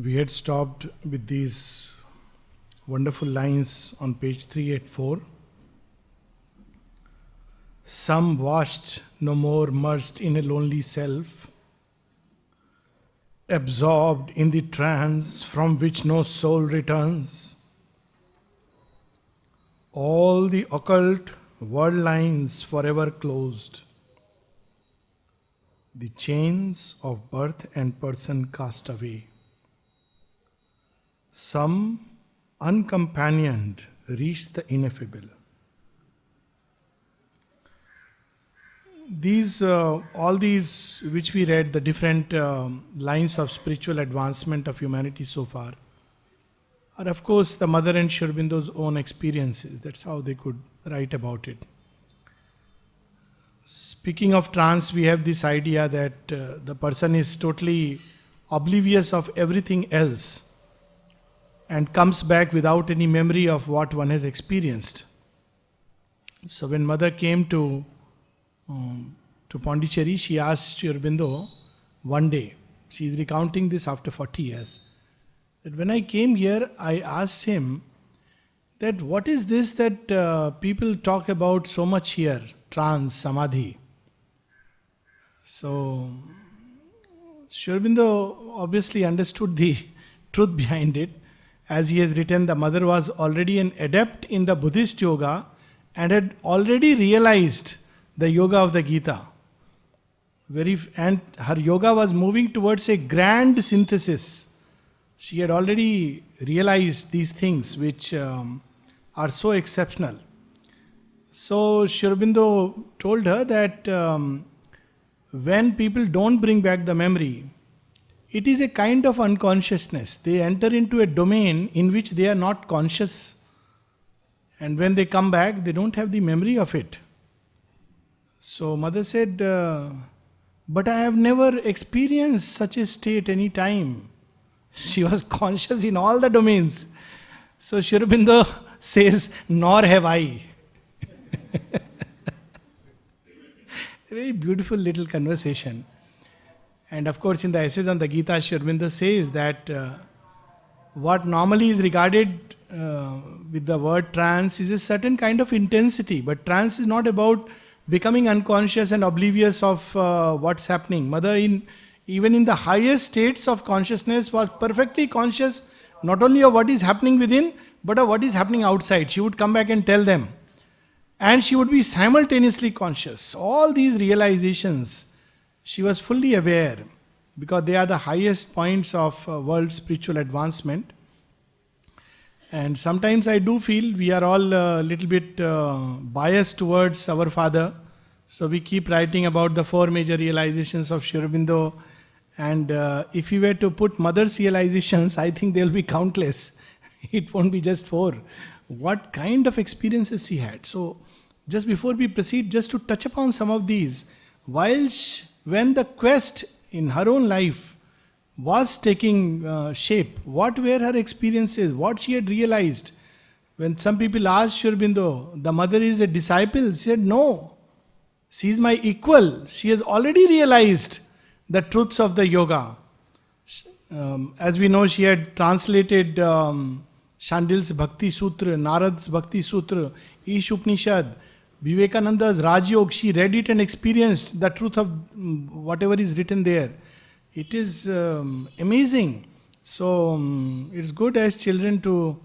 We had stopped with these wonderful lines on page 384. Some washed, no more mersed in a lonely self, absorbed in the trance from which no soul returns. All the occult world lines forever closed, the chains of birth and person cast away. Some, uncompanioned, reach the ineffable. All these which we read, the different lines of spiritual advancement of humanity so far, are of course the mother and Sri Aurobindo's own experiences. That's how they could write about it. Speaking of trance, we have this idea that the person is totally oblivious of everything else and comes back without any memory of what one has experienced. So when mother came to Pondicherry, she asked Sri Aurobindo one day, she is recounting this after 40 years, that when I came here, I asked him that what is this that people talk about so much here, trance, samadhi. So Sri Aurobindo obviously understood the truth behind it. As he has written, the mother was already an adept in the Buddhist yoga and had already realized the yoga of the Gita. And her yoga was moving towards a grand synthesis. She had already realized these things which are so exceptional. So Sri Aurobindo told her that when people don't bring back the memory, it is a kind of unconsciousness. They enter into a domain in which they are not conscious. And when they come back, they don't have the memory of it. So mother said, but I have never experienced such a state any time. She was conscious in all the domains. So Sri Aurobindo says, nor have I. A very beautiful little conversation. And of course, in the essays on the Gita, Sri Aurobindo says that what normally is regarded with the word trance is a certain kind of intensity. But trance is not about becoming unconscious and oblivious of what's happening. Mother, even in the highest states of consciousness, was perfectly conscious not only of what is happening within, but of what is happening outside. She would come back and tell them. And she would be simultaneously conscious. All these realizations, she was fully aware, because they are the highest points of world spiritual advancement. And sometimes I do feel we are all a little bit biased towards our father. So we keep writing about the four major realizations of Sri Aurobindo. And if we were to put mother's realizations, I think they will be countless. It won't be just four. What kind of experiences she had. So just before we proceed, just to touch upon some of these, when the quest in her own life was taking shape, what were her experiences, what she had realized. When some people asked Sri Aurobindo, the mother is a disciple, she said, no, she is my equal. She has already realized the truths of the yoga. As we know, she had translated Shandil's Bhakti Sutra, Narad's Bhakti Sutra, Ish Upanishad, Vivekananda's Raj Yoga. She read it and experienced the truth of whatever is written there. It is amazing. So it's good as children to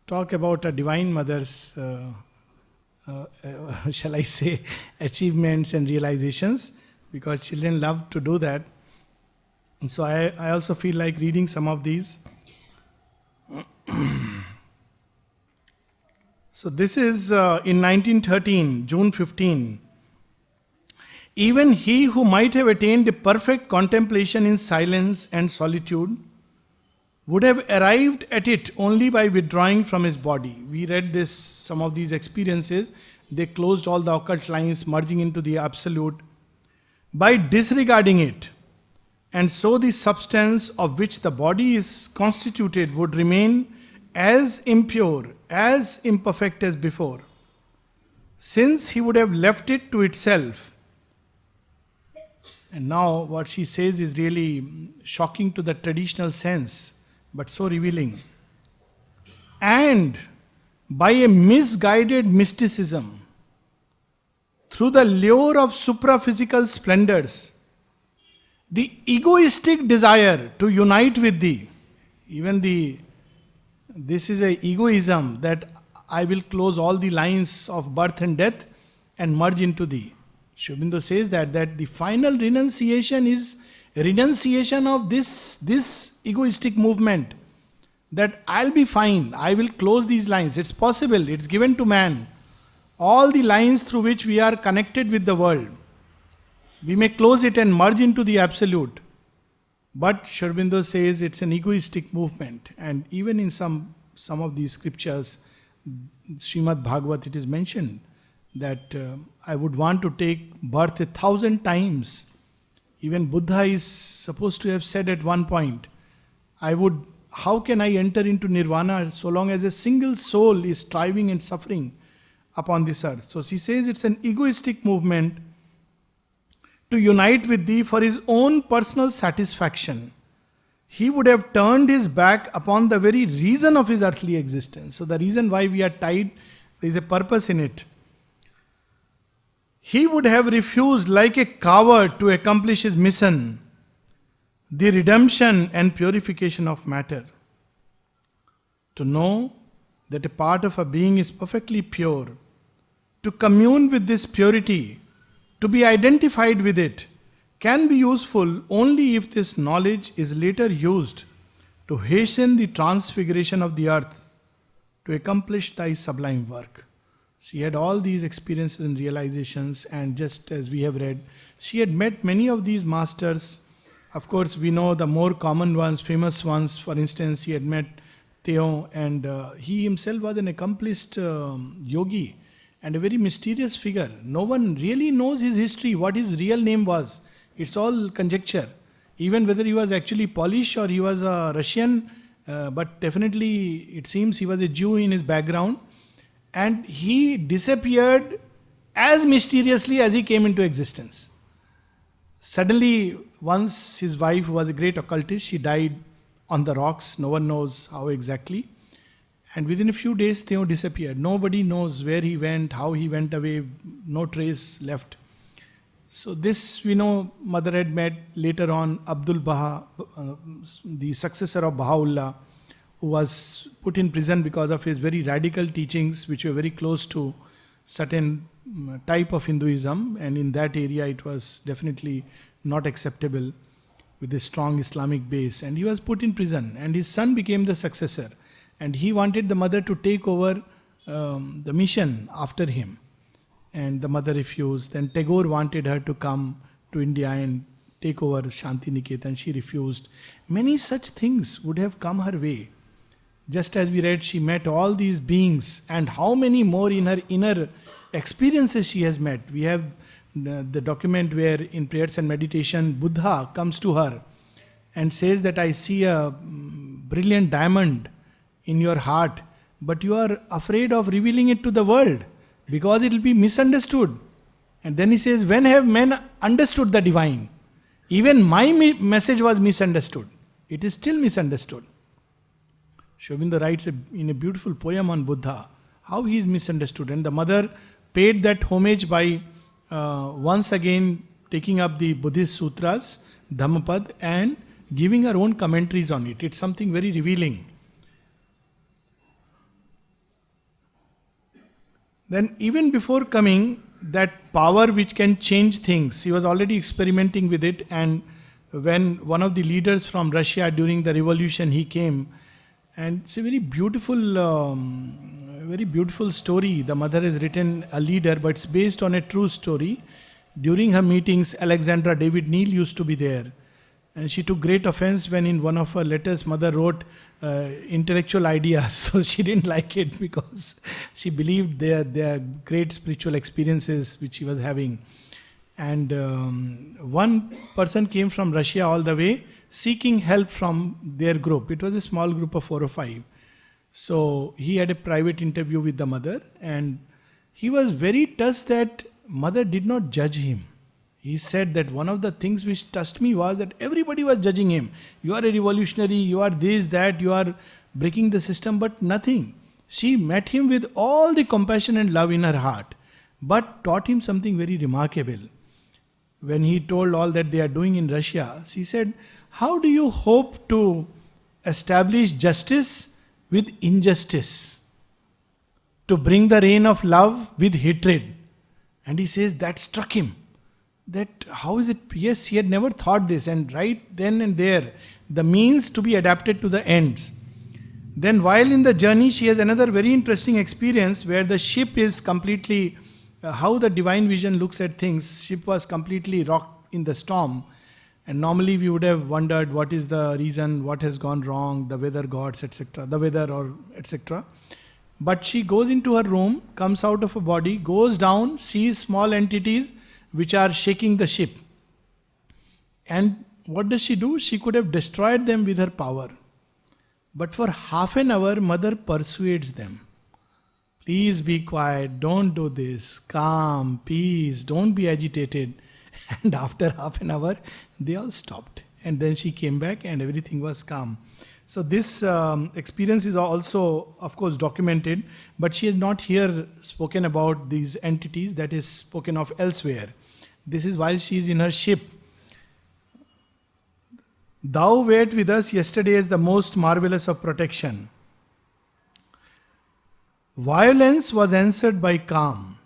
talk about a divine mother's, shall I say, achievements and realizations, because children love to do that. And so I also feel like reading some of these. So this is in 1913, June 15. Even he who might have attained a perfect contemplation in silence and solitude would have arrived at it only by withdrawing from his body. We read this, some of these experiences. They closed all the occult lines, merging into the absolute. By disregarding it, and so the substance of which the body is constituted would remain as impure, as imperfect as before. Since he would have left it to itself. And now what she says is really shocking to the traditional sense. but so revealing. And by a misguided mysticism, through the lure of supraphysical splendors, the egoistic desire to unite with thee, this is a egoism that I will close all the lines of birth and death and merge into thee. Sri Aurobindo says that the final renunciation is renunciation of this egoistic movement, that I'll be fine, I will close these lines. It's possible, it's given to man. All the lines through which we are connected with the world, we may close it and merge into the absolute. But Sri Aurobindo says it's an egoistic movement. And even in some of these scriptures, Srimad Bhagavat, it is mentioned that I would want to take birth 1,000 times. Even Buddha is supposed to have said at one point, how can I enter into nirvana so long as a single soul is striving and suffering upon this earth? So she says it's an egoistic movement to unite with thee for his own personal satisfaction. He would have turned his back upon the very reason of his earthly existence. So the reason why we are tied, there is a purpose in it. He would have refused like a coward to accomplish his mission, the redemption and purification of matter. To know that a part of a being is perfectly pure, to commune with this purity, to be identified with it, can be useful only if this knowledge is later used to hasten the transfiguration of the earth, to accomplish thy sublime work. She had all these experiences and realizations, and just as we have read, she had met many of these masters. Of course, we know the more common ones, famous ones. For instance, he had met Theo, and he himself was an accomplished yogi and a very mysterious figure. No one really knows his history, what his real name was. It's all conjecture. Even whether he was actually Polish or he was a Russian, but definitely it seems he was a Jew in his background. And he disappeared as mysteriously as he came into existence. Suddenly, once his wife, who was a great occultist, she died on the rocks. No one knows how exactly. And within a few days, Theo disappeared. Nobody knows where he went, how he went away, no trace left. So this, we know, Mother had met later on Abdul Baha, the successor of Baha'u'llah, who was put in prison because of his very radical teachings, which were very close to certain type of Hinduism, and in that area it was definitely not acceptable with a strong Islamic base. And he was put in prison, and his son became the successor. And he wanted the mother to take over the mission after him. And the mother refused. Then Tagore wanted her to come to India and take over Shanti Niketan. She refused. Many such things would have come her way. Just as we read, she met all these beings, and how many more in her inner experiences she has met. We have the document where in prayers and meditation, Buddha comes to her and says that I see a brilliant diamond in your heart, but you are afraid of revealing it to the world because it will be misunderstood. And then he says, when have men understood the divine? Even my message was misunderstood. It is still misunderstood. Sri Aurobindo writes in a beautiful poem on Buddha, how he is misunderstood. And the mother paid that homage by once again taking up the Buddhist sutras, Dhammapad, and giving her own commentaries on it. It's something very revealing. Then even before coming, that power which can change things, he was already experimenting with it. And when one of the leaders from Russia during the revolution, he came, and it's a very beautiful story. The mother has written a leader, but it's based on a true story. During her meetings, Alexandra David Neal used to be there. And she took great offense when in one of her letters, mother wrote intellectual ideas. So she didn't like it because she believed they are great spiritual experiences which she was having. And one person came from Russia all the way, seeking help from their group. It was a small group of 4 or 5. So he had a private interview with the mother, and he was very touched that mother did not judge him. He said that one of the things which touched me was that everybody was judging him. You are a revolutionary, you are this, that, you are breaking the system, but nothing. She met him with all the compassion and love in her heart, but taught him something very remarkable. When he told all that they are doing in Russia, she said, how do you hope to establish justice with injustice? To bring the reign of love with hatred? And he says that struck him. That how is it? Yes, he had never thought this, and right then and there, the means to be adapted to the ends. Then, while in the journey, she has another very interesting experience where the ship is completely, how the divine vision looks at things. Ship was completely rocked in the storm, and normally we would have wondered what is the reason, what has gone wrong, the weather gods, etc., the weather or etc. But she goes into her room, comes out of her body, goes down, sees small entities which are shaking the ship. And what does she do? She could have destroyed them with her power. But for half an hour, mother persuades them. Please be quiet, don't do this, calm, peace, don't be agitated. And after half an hour, they all stopped. And then she came back and everything was calm. So this experience is also, of course, documented, but she has not here spoken about these entities, that is spoken of elsewhere. This is while she is in her ship. Thou wert with us yesterday as the most marvelous of protection. Violence was answered by calm.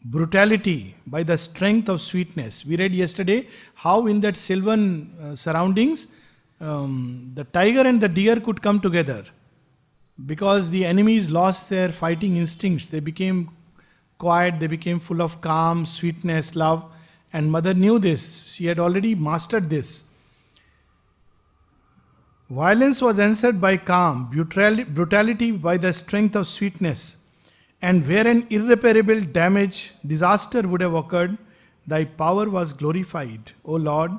Brutality by the strength of sweetness. We read yesterday how in that sylvan surroundings, the tiger and the deer could come together. Because the enemies lost their fighting instincts. They became quiet, they became full of calm, sweetness, love. And mother knew this. She had already mastered this. Violence was answered by calm, brutality by the strength of sweetness. And where an irreparable damage, disaster would have occurred, thy power was glorified. O Lord,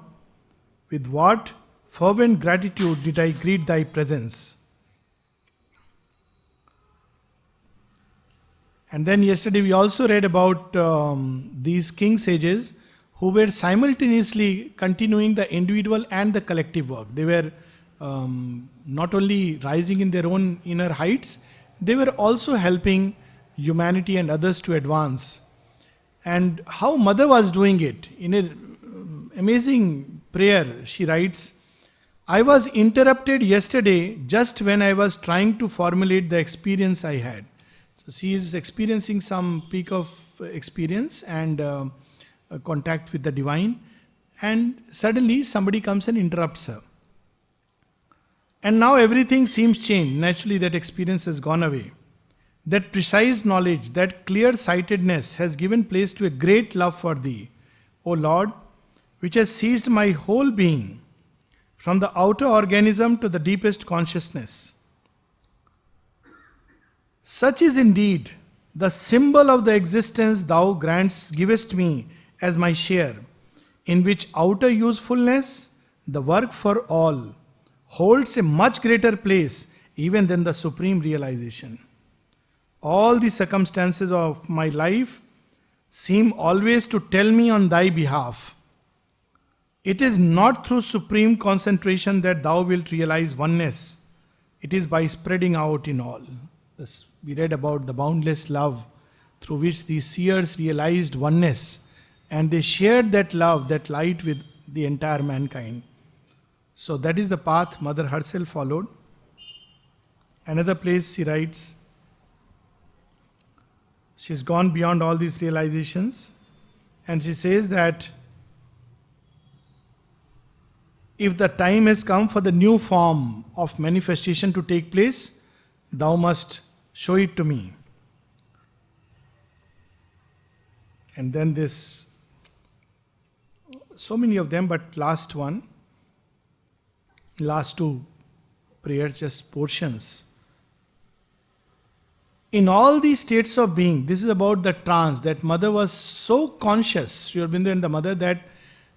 with what fervent gratitude did I greet thy presence. And then yesterday we also read about these king sages who were simultaneously continuing the individual and the collective work. They were not only rising in their own inner heights, they were also helping humanity and others to advance. And how mother was doing it. In an amazing prayer, she writes, I was interrupted yesterday just when I was trying to formulate the experience I had. So she is experiencing some peak of experience and contact with the divine, and suddenly somebody comes and interrupts her. And now everything seems changed. Naturally, that experience has gone away. That precise knowledge, that clear-sightedness has given place to a great love for thee, O Lord, which has seized my whole being, from the outer organism to the deepest consciousness. Such is indeed the symbol of the existence thou givest me as my share, in which outer usefulness, the work for all, holds a much greater place even than the supreme realization. All the circumstances of my life seem always to tell me on thy behalf. It is not through supreme concentration that thou wilt realize oneness. It is by spreading out in all. This, we read about the boundless love through which the seers realized oneness, and they shared that love, that light with the entire mankind. So that is the path Mother herself followed. Another place she writes, she's gone beyond all these realizations, and she says that if the time has come for the new form of manifestation to take place, thou must show it to me. And then this, so many of them, but last two prayers, just portions. In all these states of being, this is about the trance, that mother was so conscious, Sri Aurobindo and the mother, that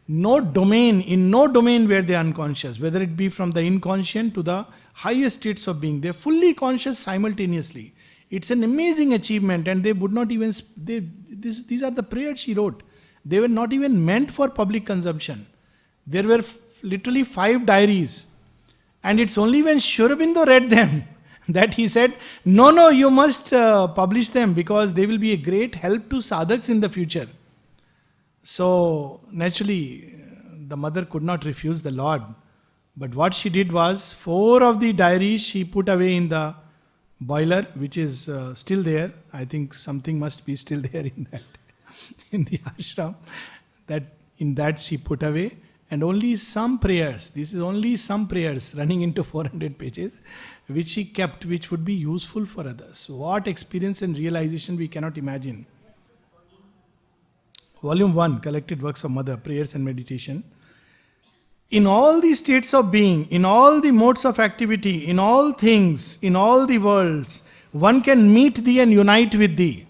in no domain were they unconscious, whether it be from the inconscient to the highest states of being. They're fully conscious simultaneously. It's an amazing achievement, and they would not even, these are the prayers she wrote. They were not even meant for public consumption. There were literally 5 diaries. And it's only when Sri Aurobindo read them that he said, no, you must publish them because they will be a great help to sadhaks in the future. So, naturally, the mother could not refuse the Lord. But what she did was, 4 of the diaries she put away in the boiler, which is still there. I think something must be still there in that, in the ashram. In that she put away. And only some prayers, this is only some prayers running into 400 pages, which she kept, which would be useful for others. What experience and realization we cannot imagine. Volume 1, Collected Works of Mother, Prayers and Meditation. In all the states of being, in all the modes of activity, in all things, in all the worlds, one can meet thee and unite with thee.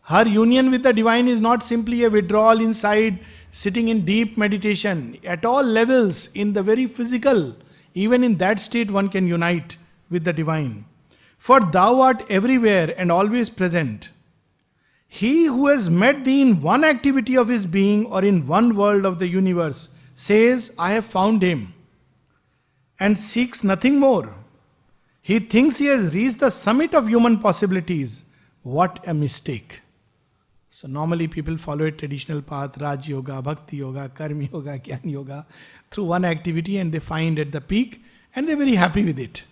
Her union with the divine is not simply a withdrawal inside, sitting in deep meditation. At all levels, in the very physical, even in that state one can unite with the divine. For thou art everywhere and always present. He who has met thee in one activity of his being or in one world of the universe says, I have found him, and seeks nothing more. He thinks he has reached the summit of human possibilities. What a mistake. So normally people follow a traditional path, Raj Yoga, Bhakti Yoga, Karma Yoga, Gyan Yoga, through one activity, and they find at the peak and they're very happy with it.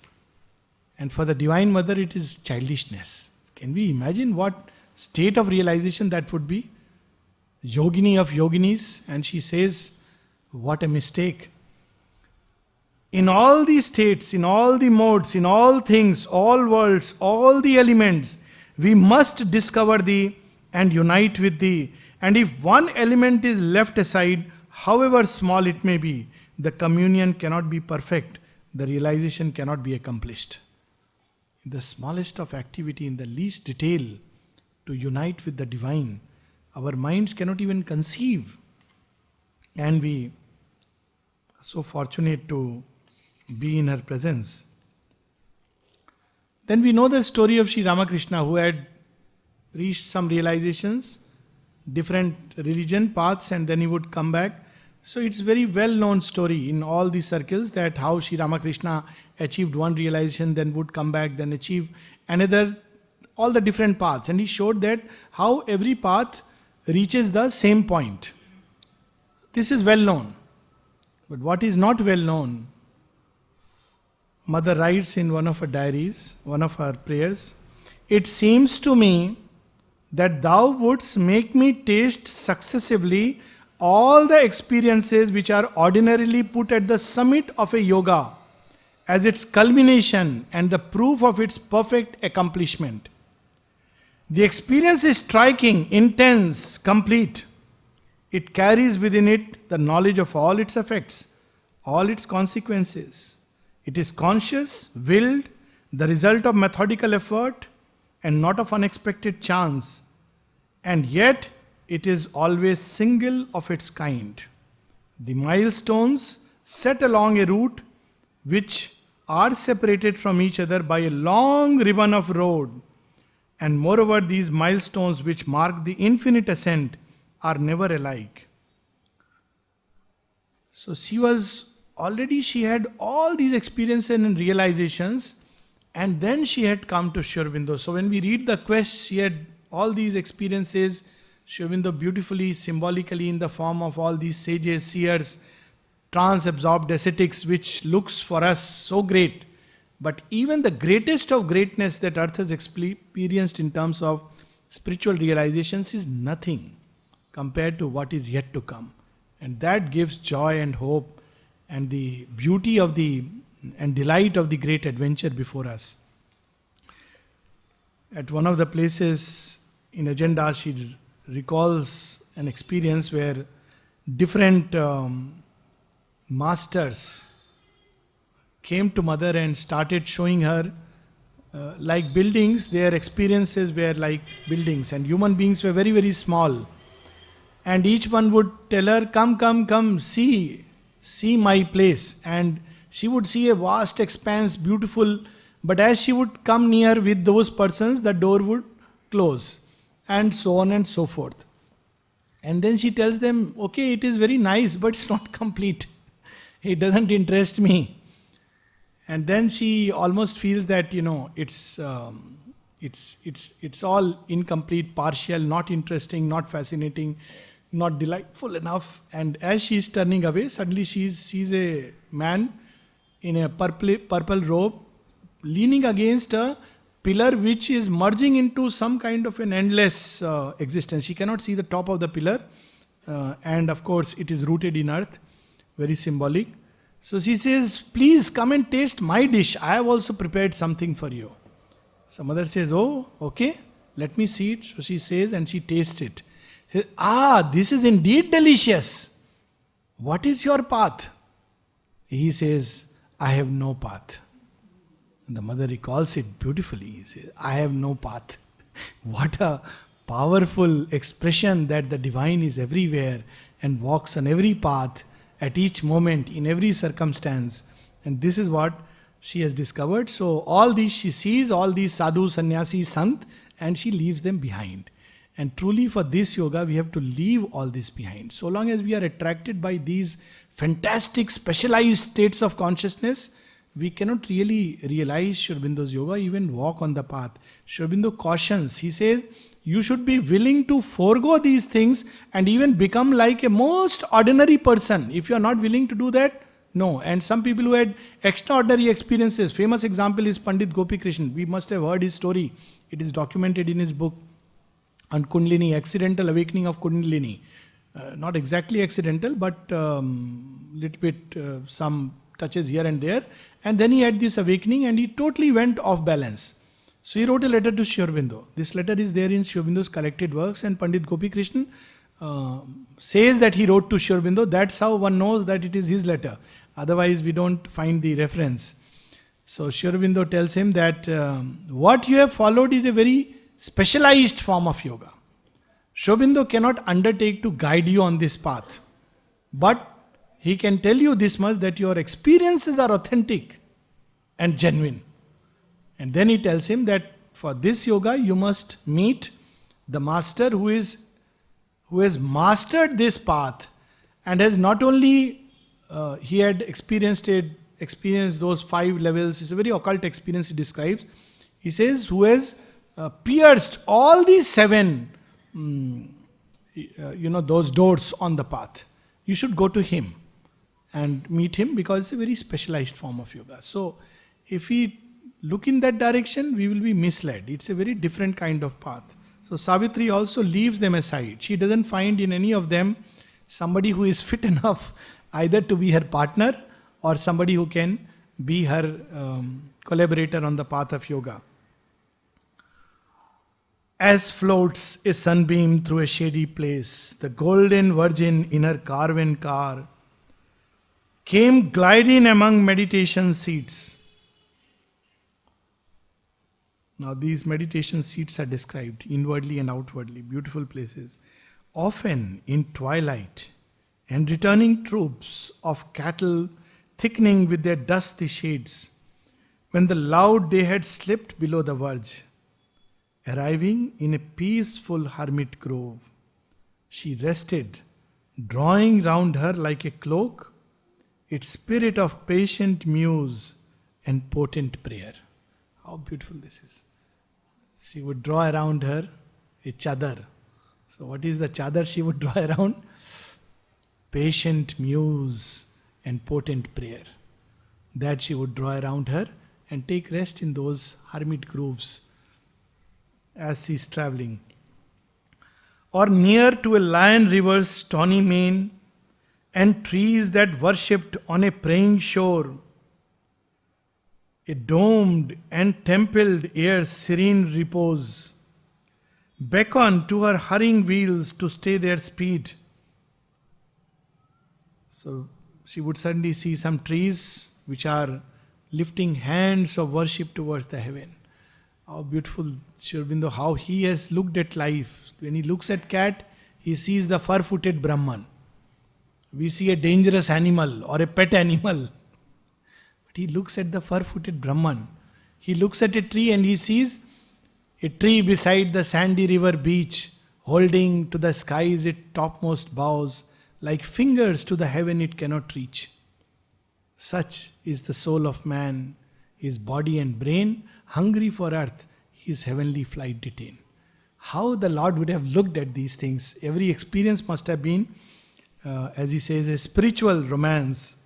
And for the Divine Mother it is childishness. Can we imagine what state of realization that would be? Yogini of yoginis, and she says, what a mistake. In all these states, in all the modes, in all things, all worlds, all the elements, we must discover thee and unite with thee. And if one element is left aside, however small it may be, the communion cannot be perfect, the realization cannot be accomplished. In the smallest of activity, in the least detail, to unite with the divine, our minds cannot even conceive. And we are so fortunate to be in her presence. Then we know the story of Sri Ramakrishna, who had reached some realizations, different religion paths, and then he would come back. So it's very well known story in all the circles that how Sri Ramakrishna achieved one realization, then would come back, then achieve another, all the different paths. And he showed that how every path reaches the same point. This is well known. But what is not well known, Mother writes in one of her diaries, one of her prayers, it seems to me that thou wouldst make me taste successively all the experiences which are ordinarily put at the summit of a yoga as its culmination and the proof of its perfect accomplishment. The experience is striking, intense, complete. It carries within it the knowledge of all its effects, all its consequences. It is conscious, willed, the result of methodical effort, and not of unexpected chance. And yet, it is always single of its kind. The milestones set along a route which are separated from each other by a long ribbon of road. And moreover, these milestones which mark the infinite ascent are never alike. So she had all these experiences and realizations, and then she had come to Sri Aurobindo. So when we read the quest, she had all these experiences, Sri Aurobindo beautifully, symbolically in the form of all these sages, seers, trance-absorbed ascetics, which looks for us so great. But even the greatest of greatness that earth has experienced in terms of spiritual realizations is nothing compared to what is yet to come. And that gives joy and hope and the beauty of and delight of the great adventure before us. At one of the places in agenda, she recalls an experience where different masters came to Mother and started showing her like buildings. Their experiences were like buildings, and human beings were very, very small. And each one would tell her, come, see my place. And she would see a vast expanse, beautiful, but as she would come near with those persons, the door would close, and so on and so forth. And then she tells them, okay, it is very nice, but it's not complete. It doesn't interest me. And then she almost feels that, it's all incomplete, partial, not interesting, not fascinating, not delightful enough. And as she's turning away, suddenly she sees a man in a purple robe leaning against a pillar which is merging into some kind of an endless existence. She cannot see the top of the pillar, and of course, it is rooted in earth, very symbolic. So she says, please come and taste my dish. I have also prepared something for you. Some mother says, oh, okay, let me see it. So she says, and she tastes it. She says, this is indeed delicious. What is your path? He says, I have no path. And the mother recalls it beautifully. He says, I have no path. What a powerful expression that the divine is everywhere and walks on every path, at each moment, in every circumstance. And this is what she has discovered. So all these she sees, all these sadhu, sannyasi, sant, and she leaves them behind. And truly for this yoga, we have to leave all this behind. So long as we are attracted by these fantastic specialized states of consciousness, we cannot really realize Sri Aurobindo's yoga, even walk on the path. Sri Aurobindo cautions, he says, you should be willing to forego these things and even become like a most ordinary person. If you are not willing to do that, no. And some people who had extraordinary experiences, famous example is Pandit Gopi Krishnan. We must have heard his story. It is documented in his book on Kundalini, accidental awakening of Kundalini. Not exactly accidental, but little bit some touches here and there. And then he had this awakening and he totally went off balance. So he wrote a letter to Sri Aurobindo. This letter is there in Sri Aurobindo's collected works, and Pandit Gopi Krishnan says that he wrote to Sri Aurobindo. That's how one knows that it is his letter. Otherwise we don't find the reference. So Sri Aurobindo tells him that what you have followed is a very specialized form of yoga. Sri Aurobindo cannot undertake to guide you on this path. But he can tell you this much, that your experiences are authentic and genuine. And then he tells him that for this yoga you must meet the master who has mastered this path and has not only he had experienced those 5 levels. It's a very occult experience he describes. He says, who has pierced all these 7 those doors on the path. You should go to him and meet him, because it's a very specialized form of yoga. So if we look in that direction, we will be misled. It's a very different kind of path. So Savitri also leaves them aside. She doesn't find in any of them somebody who is fit enough either to be her partner or somebody who can be her collaborator on the path of yoga. As floats a sunbeam through a shady place, the golden virgin in her carven car came gliding among meditation seats. Now these meditation seats are described inwardly and outwardly, beautiful places. Often in twilight, and returning troops of cattle thickening with their dusty shades, when the loud day had slipped below the verge. Arriving in a peaceful hermit grove, she rested, drawing round her like a cloak its spirit of patient muse and potent prayer. How beautiful this is. She would draw around her a chadar. So what is the chadar she would draw around? Patient muse and potent prayer. That she would draw around her and take rest in those hermit groves as she is traveling. Or near to a lion river's stony mane, and trees that worshipped on a praying shore, a domed and templed air's serene repose beckon to her hurrying wheels to stay their speed. So she would suddenly see some trees which are lifting hands of worship towards the heaven. How beautiful Sri Aurobindo, how he has looked at life. When he looks at cat, he sees the fur-footed Brahman. We see a dangerous animal or a pet animal. But he looks at the fur-footed Brahman. He looks at a tree and he sees a tree beside the sandy river beach, holding to the skies its topmost boughs, like fingers to the heaven it cannot reach. Such is the soul of man, his body and brain, hungry for earth, his heavenly flight detain. How the Lord would have looked at these things. Every experience must have been, as he says, a spiritual romance.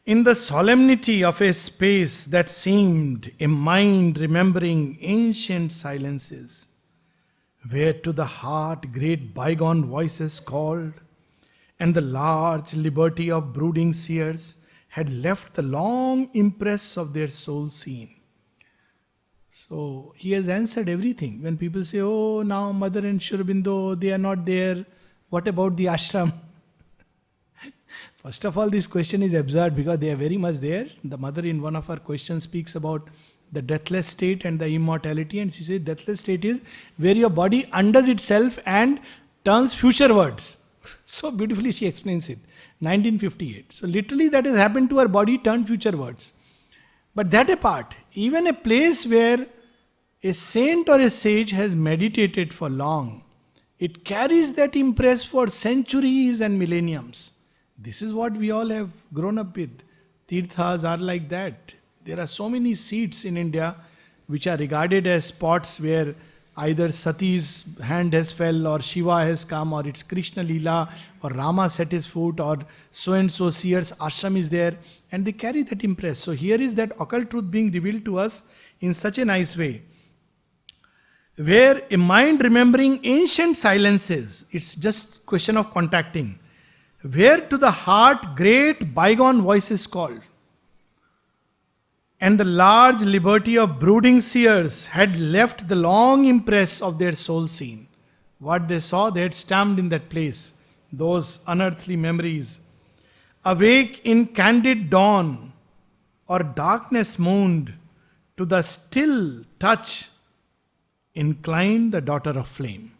In the solemnity of a space that seemed a mind remembering ancient silences, where to the heart great bygone voices called, and the large liberty of brooding seers had left the long impress of their soul seen. So he has answered everything. When people say, oh, now Mother and Sri Aurobindo, they are not there, what about the ashram? First of all, this question is absurd because they are very much there. The mother in one of her questions speaks about the deathless state and the immortality, and she says deathless state is where your body undoes itself and turns futurewards. So beautifully she explains it. 1958. So literally that has happened to her body, turned futurewards. But that apart, even a place where a saint or a sage has meditated for long, it carries that impress for centuries and millenniums. This is what we all have grown up with. Tirthas are like that. There are so many seats in India which are regarded as spots where either Sati's hand has fell, or Shiva has come, or it's Krishna Leela, or Rama set his foot, or so and so seer's ashram is there, and they carry that impress. So here is that occult truth being revealed to us in such a nice way. Where a mind remembering ancient silences, it's just question of contacting. Where to the heart great bygone voices called, and the large liberty of brooding seers had left the long impress of their soul seen. What they saw, they had stamped in that place, those unearthly memories. Awake in candid dawn, or darkness mooned, to the still touch inclined the daughter of flame.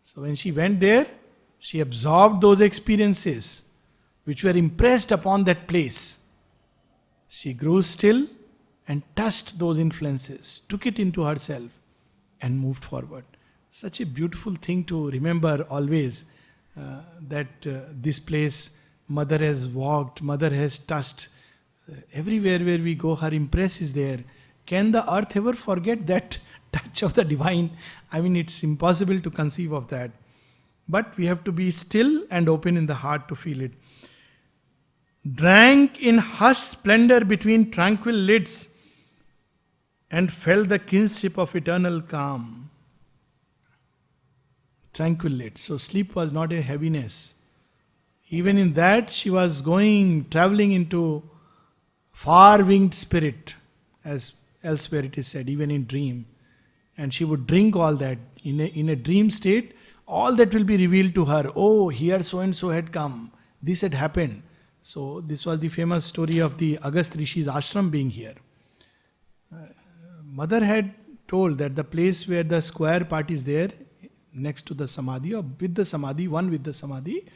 So when she went there, she absorbed those experiences which were impressed upon that place. She grew still and touched those influences, took it into herself and moved forward. Such a beautiful thing to remember always, that this place Mother has walked, Mother has touched. Everywhere where we go, her impress is there. Can the earth ever forget that touch of the divine? I mean, it's impossible to conceive of that. But we have to be still and open in the heart to feel it. Drank in hushed splendor between tranquil lids, and felt the kinship of eternal calm. Tranquil lids. So sleep was not a heaviness. Even in that, she was traveling into far-winged spirit, as elsewhere it is said, even in dream. And she would drink all that. In a dream state, all that will be revealed to her. Oh, here so and so had come. This had happened. So this was the famous story of the Agastya Rishi's ashram being here. Mother had told that the place where the square part is there, next to the samadhi, or with the samadhi, one with the samadhi,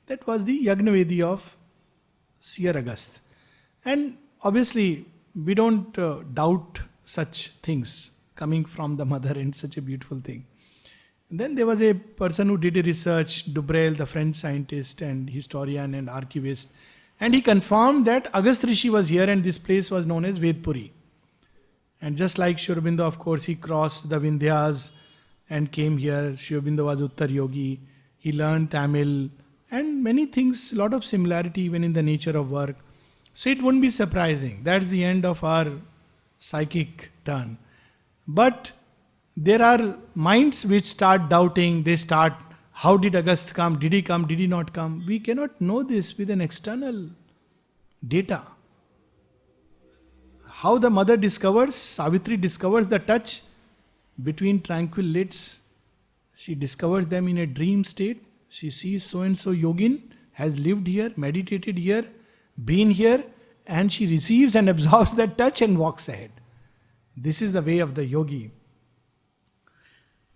that was the Yagnavedi of Seer Agastya. And obviously, we don't doubt such things coming from the mother, and such a beautiful thing. And then there was a person who did a research, Dubreuil, the French scientist and historian and archivist, and he confirmed that Agastya Rishi was here and this place was known as Vedpuri. And just like Sri Aurobindo, of course, he crossed the Vindhyas and came here. Sri Aurobindo was Uttar Yogi. He learned Tamil and many things, a lot of similarity even in the nature of work. So it wouldn't be surprising. That's the end of our psychic turn. But there are minds which start doubting. They start, how did Agastya come? Did he come? Did he not come? We cannot know this with an external data. How the mother discovers, Savitri discovers the touch between tranquil lids. She discovers them in a dream state. She sees so and so yogin has lived here, meditated here, been here, and she receives and absorbs that touch and walks ahead. This is the way of the yogi.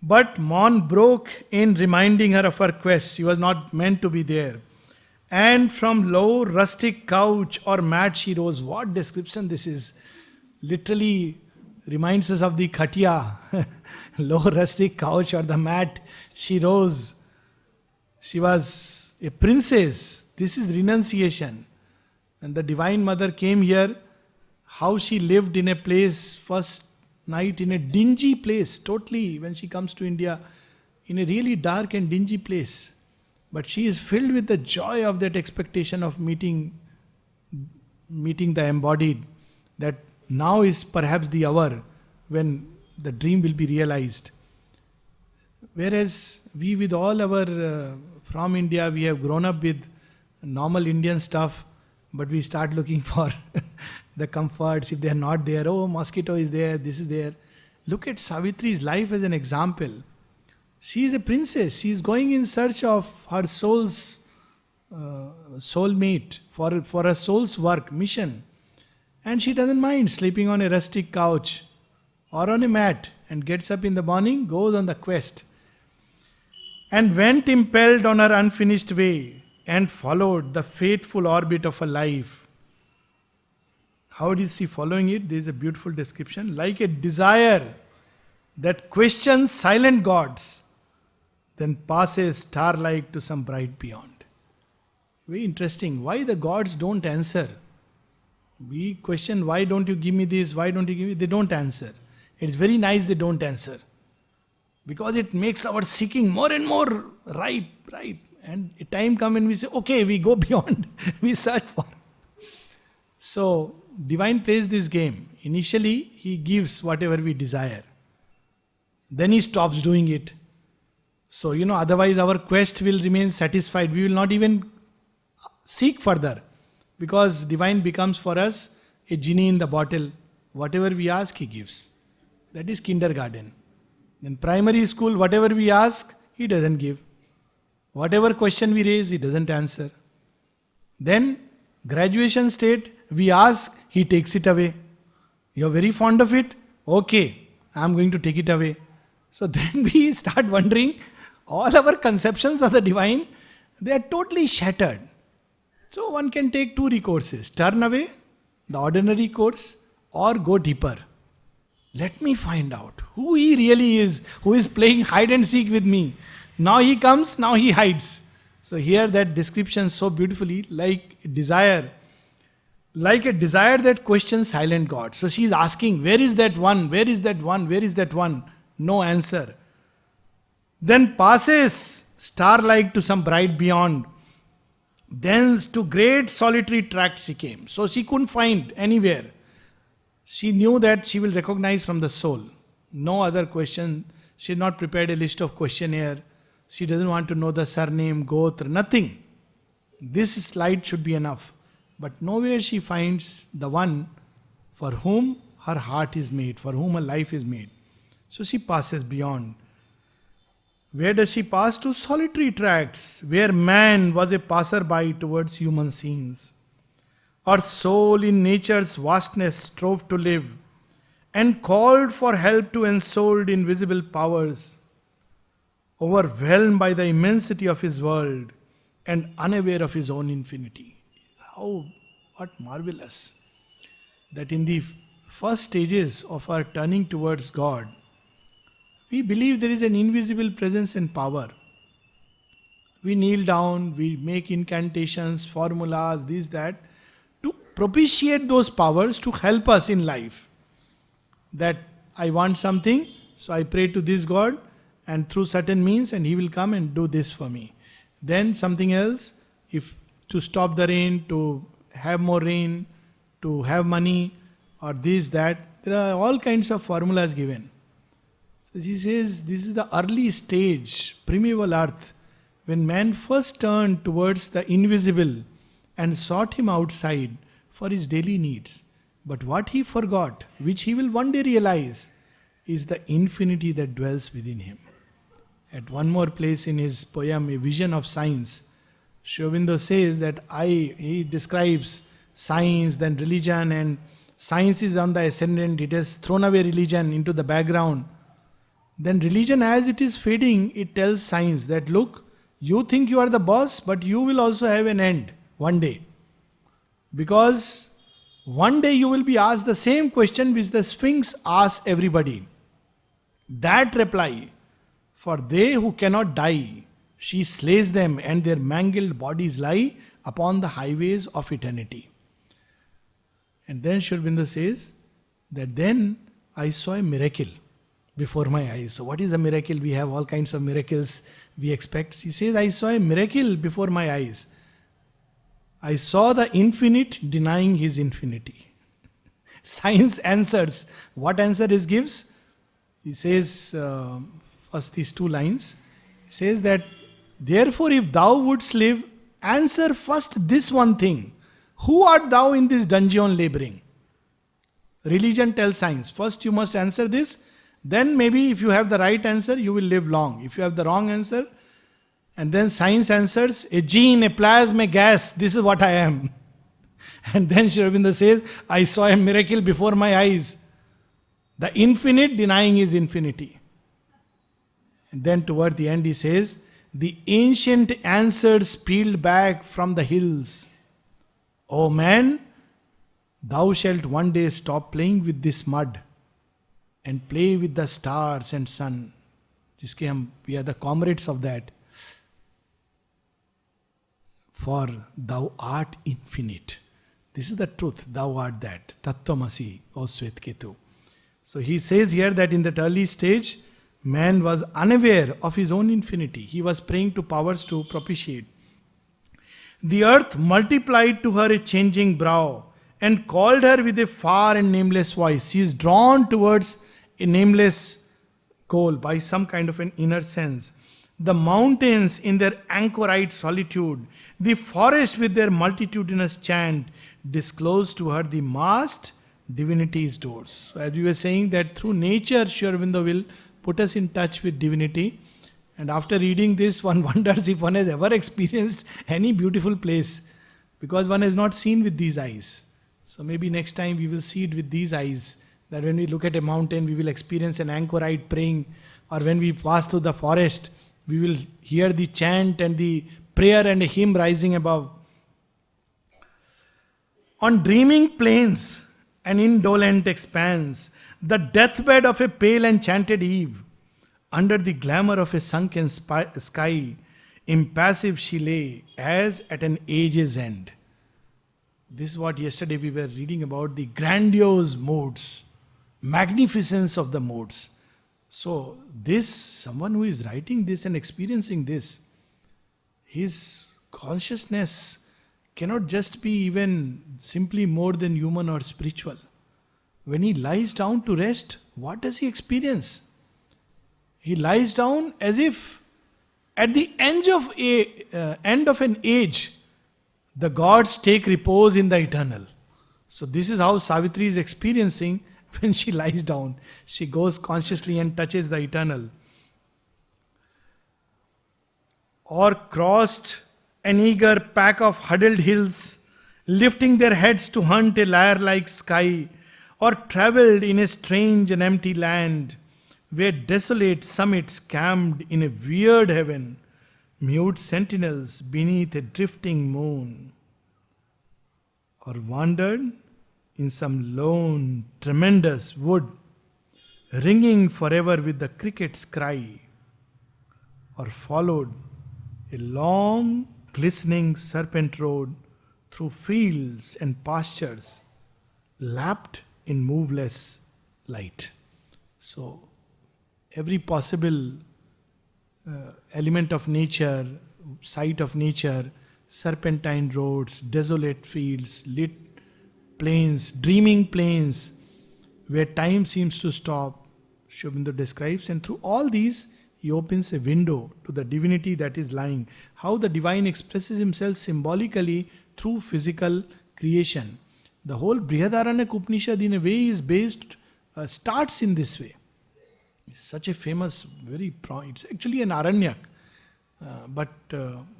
But morn broke in reminding her of her quest. She was not meant to be there. And from low rustic couch or mat she rose. What description this is. Literally reminds us of the khatia, low rustic couch or the mat. She rose. She was a princess. This is renunciation. And the Divine Mother came here. How she lived in a place, first night in a dingy place, totally, when she comes to India, in a really dark and dingy place. But she is filled with the joy of that expectation of meeting the embodied, that now is perhaps the hour when the dream will be realized. Whereas we, with all our, from India, we have grown up with normal Indian stuff, but we start looking for the comforts. If they are not there, oh, mosquito is there, this is there. Look at Savitri's life as an example. She is a princess. She is going in search of her soul's soulmate, for a soul's work, mission. And she doesn't mind sleeping on a rustic couch or on a mat, and gets up in the morning, goes on the quest. And went impelled on her unfinished way, and followed the fateful orbit of her life. How is she following it? There is a beautiful description. Like a desire that questions silent gods, then passes star-like to some bright beyond. Very interesting. Why the gods don't answer? We question, why don't you give me this? Why don't you give me? They don't answer. It's very nice they don't answer. Because it makes our seeking more and more ripe. And a time comes when we say, okay, we go beyond. We search for. So, Divine plays this game. Initially, He gives whatever we desire. Then He stops doing it. So, otherwise our quest will remain satisfied. We will not even seek further. Because Divine becomes for us a genie in the bottle. Whatever we ask, He gives. That is kindergarten. Then primary school, whatever we ask, He doesn't give. Whatever question we raise, He doesn't answer. Then graduation state, we ask, He takes it away. You're very fond of it? Okay, I'm going to take it away. So then we start wondering, all our conceptions of the divine, they are totally shattered. So one can take two recourses: turn away, the ordinary course, or go deeper. Let me find out who He really is, who is playing hide and seek with me. Now He comes, now He hides. So here that description so beautifully, like a desire that questions silent God. So she is asking, where is that one? Where is that one? Where is that one? No answer. Then passes star-like to some bright beyond. Thence to great solitary tract she came. So she couldn't find anywhere. She knew that she will recognize from the soul. No other question. She had not prepared a list of questionnaire. She doesn't want to know the surname, gotra, nothing. This slide should be enough. But nowhere she finds the one for whom her heart is made, for whom her life is made. So she passes beyond. Where does she pass to? Solitary tracts, where man was a passerby towards human scenes. Her soul in nature's vastness strove to live, and called for help to ensouled invisible powers, overwhelmed by the immensity of his world and unaware of his own infinity. What marvelous that in the first stages of our turning towards God, we believe there is an invisible presence and power. We kneel down, we make incantations, formulas, this, that, to propitiate those powers to help us in life. That I want something, so I pray to this God, and through certain means, and He will come and do this for me. Then something else, if to stop the rain, to have more rain, to have money, or this, that, there are all kinds of formulas given. So she says, this is the early stage, primeval earth, when man first turned towards the invisible and sought Him outside for his daily needs. But what he forgot, which he will one day realize, is the infinity that dwells within him. At one more place in his poem, A Vision of Science, Sri Aurobindo says that he describes science, then religion, and science is on the ascendant, it has thrown away religion into the background. Then religion, as it is fading, it tells science that, look, you think you are the boss, but you will also have an end one day. Because One day you will be asked the same question which the Sphinx asks everybody. That reply, for they who cannot die, she slays them and their mangled bodies lie upon the highways of eternity. And then Sri Aurobindo says that then I saw a miracle before my eyes. So what is a miracle? We have all kinds of miracles we expect. He says, I saw a miracle before my eyes. I saw the infinite denying his infinity. Science answers. What answer he gives? He says, first these two lines. He says that, therefore if thou wouldst live, answer first this one thing. Who art thou in this dungeon laboring? Religion tells science. First you must answer this. Then maybe if you have the right answer, you will live long. If you have the wrong answer, and then science answers, a gene, a plasma, a gas, this is what I am. And then Sri Aurobindo says, I saw a miracle before my eyes. The infinite denying his infinity. And then toward the end he says, the ancient answers peeled back from the hills. O man, thou shalt one day stop playing with this mud and play with the stars and sun. We are the comrades of that. For thou art infinite. This is the truth. Thou art that. Tattvamasi, O Svetketu. So he says here that in that early stage, man was unaware of his own infinity. He was praying to powers to propitiate. The earth multiplied to her a changing brow and called her with a far and nameless voice. She is drawn towards a nameless goal by some kind of an inner sense. The mountains in their anchorite solitude, the forest with their multitudinous chant, disclose to her the masked divinity's doors. So as we were saying that through nature, Sri Aurobindo will put us in touch with divinity. And after reading this, one wonders if one has ever experienced any beautiful place, because one has not seen with these eyes. So maybe next time we will see it with these eyes, that when we look at a mountain, we will experience an anchorite praying, or when we pass through the forest, we will hear the chant and the prayer and a hymn rising above. On dreaming plains, an indolent expanse, the deathbed of a pale enchanted eve, under the glamour of a sunken sky, impassive she lay, as at an age's end. This is what yesterday we were reading about, the grandiose moods, magnificence of the moods. So this, someone who is writing this and experiencing this, his consciousness cannot just be even simply more than human or spiritual. When he lies down to rest, what does he experience? He lies down as if at the end of an age, the gods take repose in the eternal. So this is how Savitri is experiencing when she lies down. She goes consciously and touches the eternal. Or crossed an eager pack of huddled hills, lifting their heads to hunt a lyre-like sky, or travelled in a strange and empty land, where desolate summits camped in a weird heaven, mute sentinels beneath a drifting moon, or wandered in some lone, tremendous wood, ringing forever with the cricket's cry, or followed a long, glistening serpent road through fields and pastures, lapped in moveless light. So, every possible element of nature, sight of nature, serpentine roads, desolate fields, lit plains, dreaming plains, where time seems to stop, Sri Aurobindo describes, and through all these, he opens a window to the divinity that is lying. How the divine expresses himself symbolically through physical creation. The whole Brihadaranyaka Upanishad in a way is based, starts in this way. It's such a famous, it's actually an Aranyak, but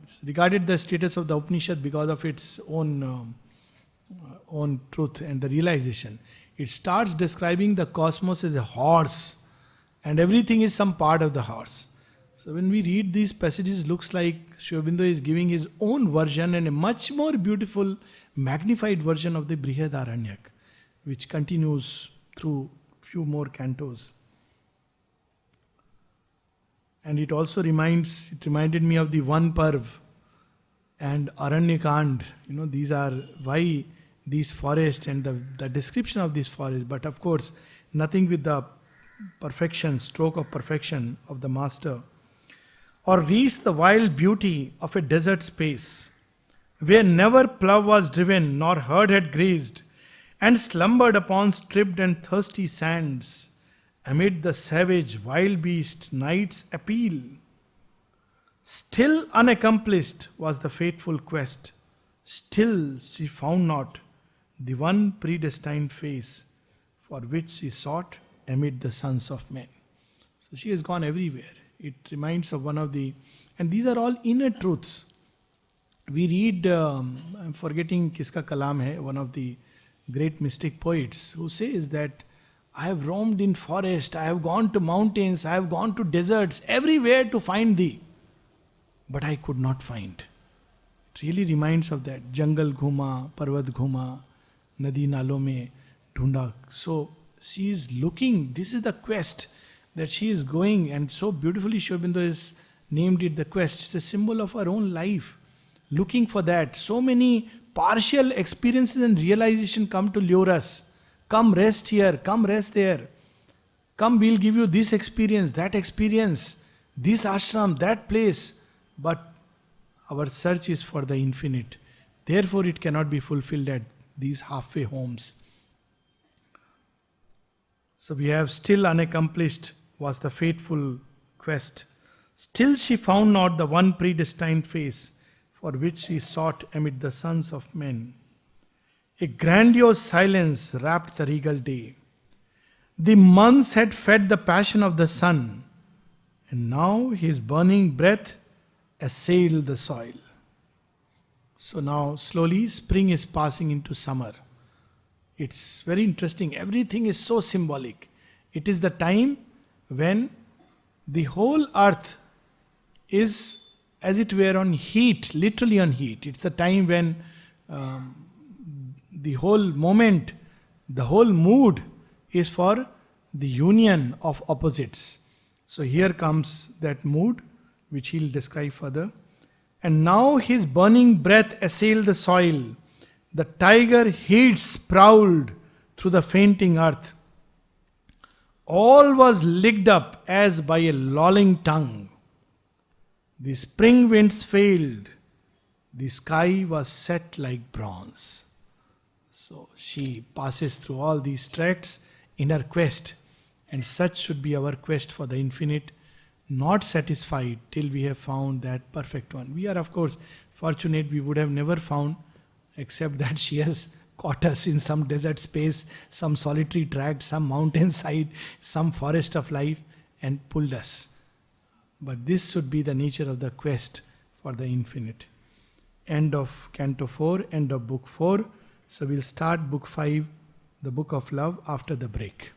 it's regarded the status of the Upanishad because of its own truth and the realization. It starts describing the cosmos as a horse, and everything is some part of the horse. So when we read these passages, it looks like Sri Aurobindo is giving his own version and a much more beautiful, magnified version of the Brihadaranyaka, which continues through few more cantos. And it also reminded me of the Van Parv and Aranyakand. These are why these forests and the description of these forests, but of course, nothing with the perfection, stroke of perfection of the master. Or reach the wild beauty of a desert space, where never plough was driven, nor herd had grazed, and slumbered upon stripped and thirsty sands, amid the savage wild beast night's appeal. Still unaccomplished was the fateful quest, still she found not the one predestined face for which she sought amid the sons of men. So she has gone everywhere. It reminds of one of the, and these are all inner truths. We read, I'm forgetting Kiska Kalam hai, one of the great mystic poets, who says that I have roamed in forest, I have gone to mountains, I have gone to deserts, everywhere to find thee, but I could not find. It really reminds of that. Jungle ghuma, parvat ghuma, nadi nalo mein dhunda. So she is looking, this is the quest that she is going, and so beautifully Sri Aurobindo has named it the quest. It's a symbol of our own life. Looking for that. So many partial experiences and realization come to lure us. Come rest here, come rest there. Come, we'll give you this experience, this ashram, that place. But our search is for the infinite. Therefore, it cannot be fulfilled at these halfway homes. So we have still unaccomplished was the fateful quest. Still she found not the one predestined face for which she sought amid the sons of men. A grandiose silence wrapped the regal day. The months had fed the passion of the sun, and now his burning breath assailed the soil. So now slowly spring is passing into summer. It's very interesting. Everything is so symbolic. It is the time when the whole earth is as it were on heat, literally on heat. It's the time when the whole moment, the whole mood is for the union of opposites. So here comes that mood, which he'll describe further. And now his burning breath assailed the soil. The tiger heats prowled through the fainting earth. All was licked up as by a lolling tongue. The spring winds failed. The sky was set like bronze. So she passes through all these tracts in her quest. And such should be our quest for the infinite, not satisfied till we have found that perfect one. We are, of course, fortunate. We would have never found, except that she has caught us in some desert space, some solitary tract, some mountainside, some forest of life, and pulled us. But this should be the nature of the quest for the infinite. End of Canto 4, end of Book 4. So we'll start Book 5, the Book of Love, after the break.